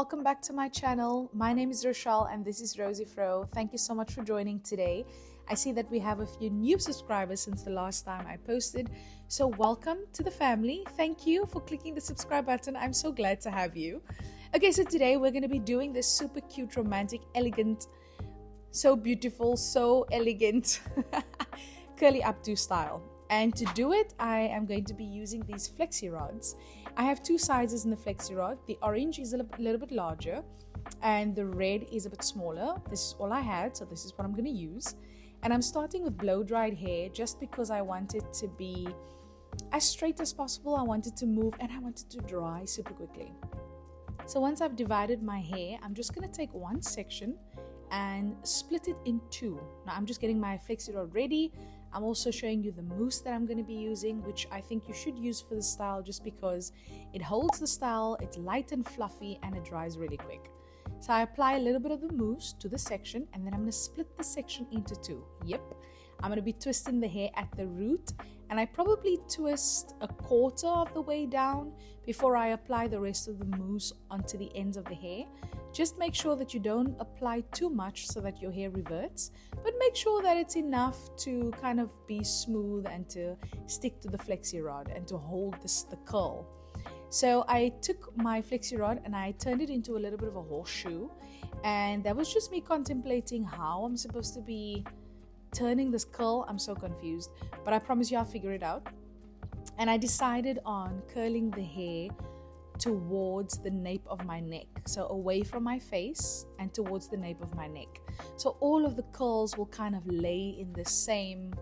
welcome back to my channel. My name is Rochell and this is Roseyfro. Thank you so much for joining today. I see that we have a few new subscribers since the last time I posted, so welcome to the family. Thank you for clicking the subscribe button. I'm so glad to have you. Okay, so today we're going to be doing this super cute, romantic, elegant, so beautiful, so elegant curly updo style. And to do it, I am going to be using these Flexirods. I have two sizes in the Flexirod. The orange is a little bit larger and the red is a bit smaller. This is all I had, so this is what I'm going to use. And I'm starting with blow-dried hair just because I want it to be as straight as possible. I want it to move and I want it to dry super quickly. So once I've divided my hair, I'm just going to take one section and split it in two. Now I'm just getting my Flexirod ready. I'm also showing you the mousse that I'm going to be using, which I think you should use for the style just because it holds the style, it's light and fluffy, and it dries really quick. So I apply a little bit of the mousse to the section, and then I'm going to split the section into two. Yep, I'm going to be twisting the hair at the root, and I probably twist a quarter of the way down before I apply the rest of the mousse onto the ends of the hair. Just make sure that you don't apply too much so that your hair reverts, but make sure that it's enough to kind of be smooth and to stick to the Flexirod and to hold the curl. So I took my Flexirod and I turned it into a little bit of a horseshoe, and that was just me contemplating how I'm supposed to be turning this curl. I'm so confused, but I promise you I'll figure it out. And I decided on curling the hair towards the nape of my neck, so away from my face and towards the nape of my neck, so all of the curls will kind of lay in the same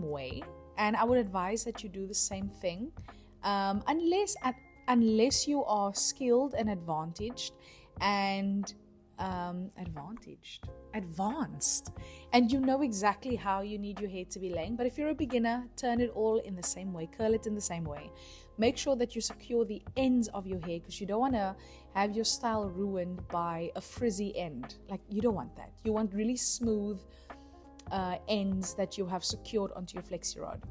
way. And I would advise that you do the same thing unless you are skilled and advanced and you know exactly how you need your hair to be laying. But if you're a beginner, turn it all in the same way, curl it in the same way. Make sure that you secure the ends of your hair, because you don't want to have your style ruined by a frizzy end. Like, you don't want that. You want really smooth ends that you have secured onto your Flexirod.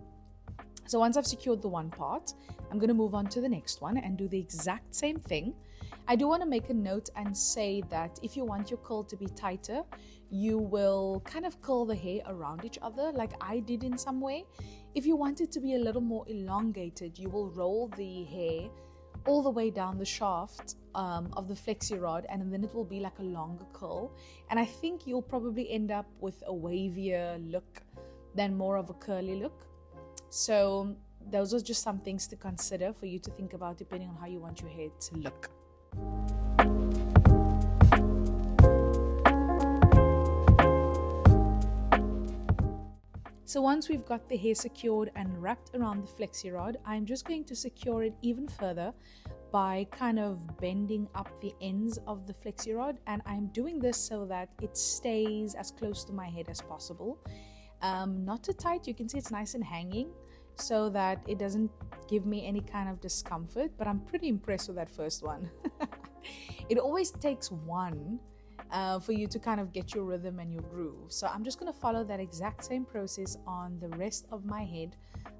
So once I've secured the one part, I'm going to move on to the next one and do the exact same thing. I do want to make a note and say that if you want your curl to be tighter, you will kind of curl the hair around each other like I did in some way. If you want it to be a little more elongated, you will roll the hair all the way down the shaft of the Flexirod, and then it will be like a longer curl. And I think you'll probably end up with a wavier look than more of a curly look. So those are just some things to consider for you to think about depending on how you want your hair to look. So once we've got the hair secured and wrapped around the Flexirod, I'm just going to secure it even further by kind of bending up the ends of the Flexirod, and I'm doing this so that it stays as close to my head as possible. Not too tight. You can see it's nice and hanging so that it doesn't give me any kind of discomfort, but I'm pretty impressed with that first one. It always takes one for you to kind of get your rhythm and your groove. So I'm just going to follow that exact same process on the rest of my head,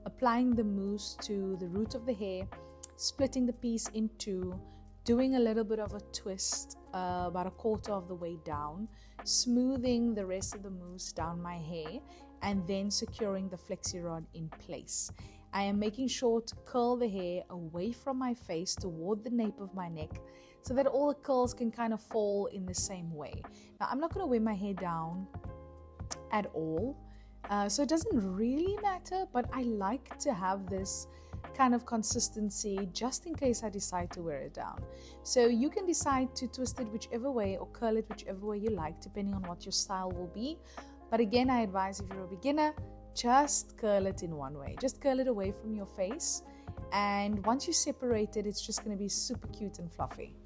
applying the mousse to the root of the hair, splitting the piece in two, doing a little bit of a twist about a quarter of the way down, smoothing the rest of the mousse down my hair, and then securing the Flexirod in place. I am making sure to curl the hair away from my face toward the nape of my neck so that all the curls can kind of fall in the same way. Now, I'm not going to weigh my hair down at all, so it doesn't really matter, but I like to have this kind of consistency just in case I decide to wear it down. So you can decide to twist it whichever way or curl it whichever way you like, depending on what your style will be. But again, I advise if you're a beginner, just curl it in one way. Just curl it away from your face, and once you separate it, it's just going to be super cute and fluffy.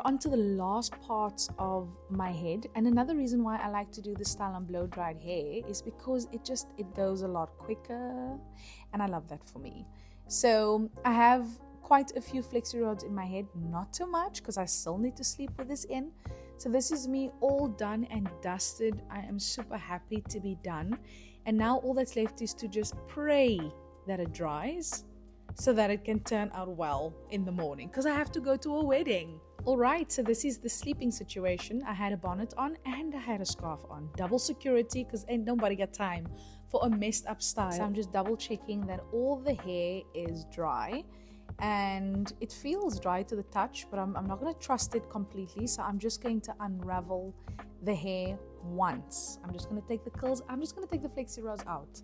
onto the last parts of my head. And another reason why I like to do this style on blow dried hair is because it goes a lot quicker, and I love that for me. So I have quite a few Flexirods in my head, not too much because I still need to sleep with this in. So this is me all done and dusted. I am super happy to be done. And now all that's left is to just pray that it dries so that it can turn out well in the morning, because I have to go to a wedding. Alright, so this is the sleeping situation. I had a bonnet on and I had a scarf on. Double security, because ain't nobody got time for a messed up style. So I'm just double checking that all the hair is dry. And it feels dry to the touch, but I'm not going to trust it completely. So I'm just going to unravel the hair once. I'm just going to take the curls. I'm just going to take the Flexirods out.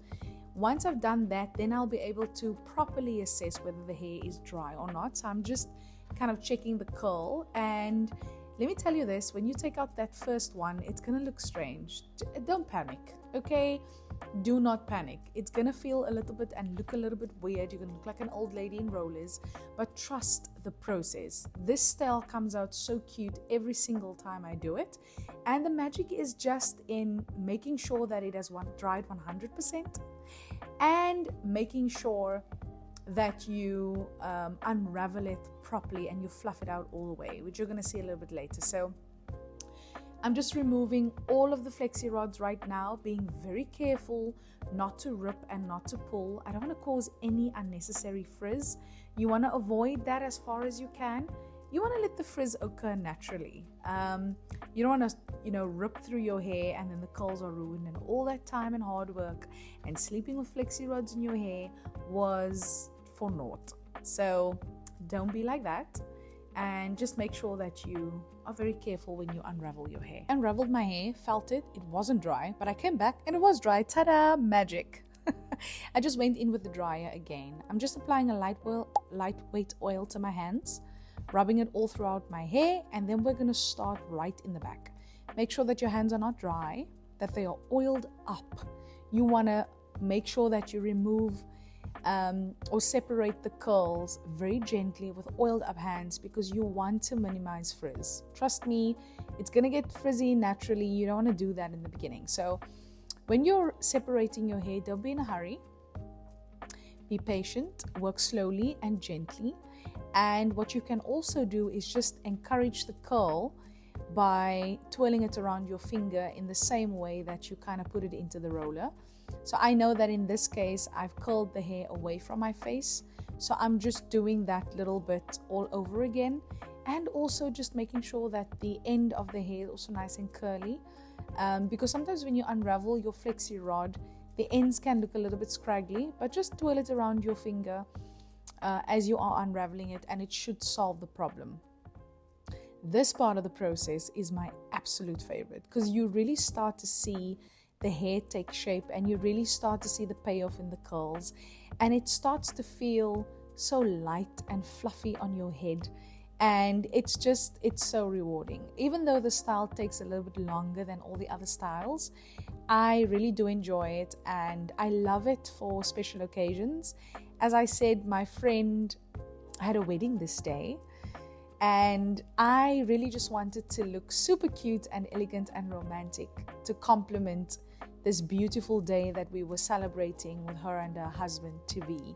Once I've done that, then I'll be able to properly assess whether the hair is dry or not. So I'm just kind of checking the curl. And let me tell you this, when you take out that first one, it's going to look strange. Don't panic, okay? Do not panic. It's going to feel a little bit and look a little bit weird. You're going to look like an old lady in rollers, but trust the process. This style comes out so cute every single time I do it. And the magic is just in making sure that it has dried 100% and making sure that you unravel it properly and you fluff it out all the way, which you're going to see a little bit later. So I'm just removing all of the Flexirods right now, being very careful not to rip and not to pull. I don't want to cause any unnecessary frizz. You want to avoid that as far as you can. You want to let the frizz occur naturally. You don't want to, rip through your hair and then the curls are ruined, and all that time and hard work and sleeping with Flexirods in your hair was for naught. So don't be like that, and just make sure that you are very careful when you unravel your hair. Unraveled my hair, felt it wasn't dry, but I came back and it was dry. Ta-da, magic. I just went in with the dryer again. I'm just applying a lightweight oil to my hands, rubbing it all throughout my hair, and then we're going to start right in the back. Make sure that your hands are not dry, that they are oiled up. You want to make sure that you remove or separate the curls very gently with oiled up hands, because you want to minimize frizz. Trust me, it's going to get frizzy naturally. You don't want to do that in the beginning. So when you're separating your hair, don't be in a hurry. Be patient, work slowly and gently. And what you can also do is just encourage the curl by twirling it around your finger in the same way that you kind of put it into the roller. So I know that in this case, I've curled the hair away from my face. So I'm just doing that little bit all over again. And also just making sure that the end of the hair is also nice and curly. Because sometimes when you unravel your Flexirod, the ends can look a little bit scraggly, but just twirl it around your finger as you are unraveling it, and it should solve the problem. This part of the process is my absolute favorite, because you really start to see the hair take shape and you really start to see the payoff in the curls, and it starts to feel so light and fluffy on your head, and it's so rewarding. Even though the style takes a little bit longer than all the other styles, I really do enjoy it, and I love it for special occasions. As I said, my friend had a wedding this day, and I really just wanted to look super cute and elegant and romantic to complement this beautiful day that we were celebrating with her and her husband to be.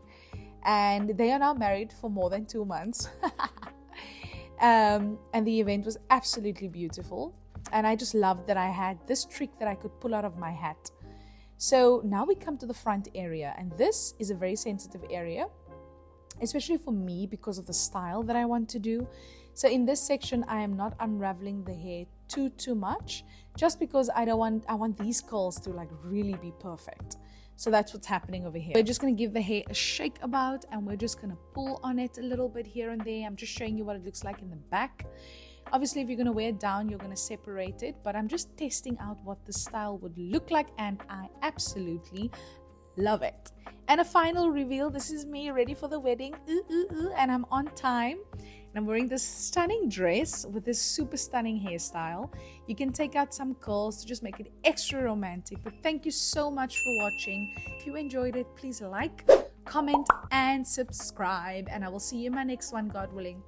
And they are now married for more than 2 months. And the event was absolutely beautiful. And I just loved that I had this trick that I could pull out of my hat. So now we come to the front area, and this is a very sensitive area, especially for me because of the style that I want to do. So in this section, I am not unraveling the hair too much, just because I want these curls to like really be perfect. So that's what's happening over here. We're just going to give the hair a shake about, and we're just going to pull on it a little bit here and there. I'm just showing you what it looks like in the back. Obviously, if you're going to wear it down, you're going to separate it, but I'm just testing out what the style would look like, and I absolutely love it. And a final reveal, this is me ready for the wedding, and I'm on time. And I'm wearing this stunning dress with this super stunning hairstyle. You can take out some curls to just make it extra romantic. But thank you so much for watching. If you enjoyed it, please like, comment, and subscribe. And I will see you in my next one, God willing.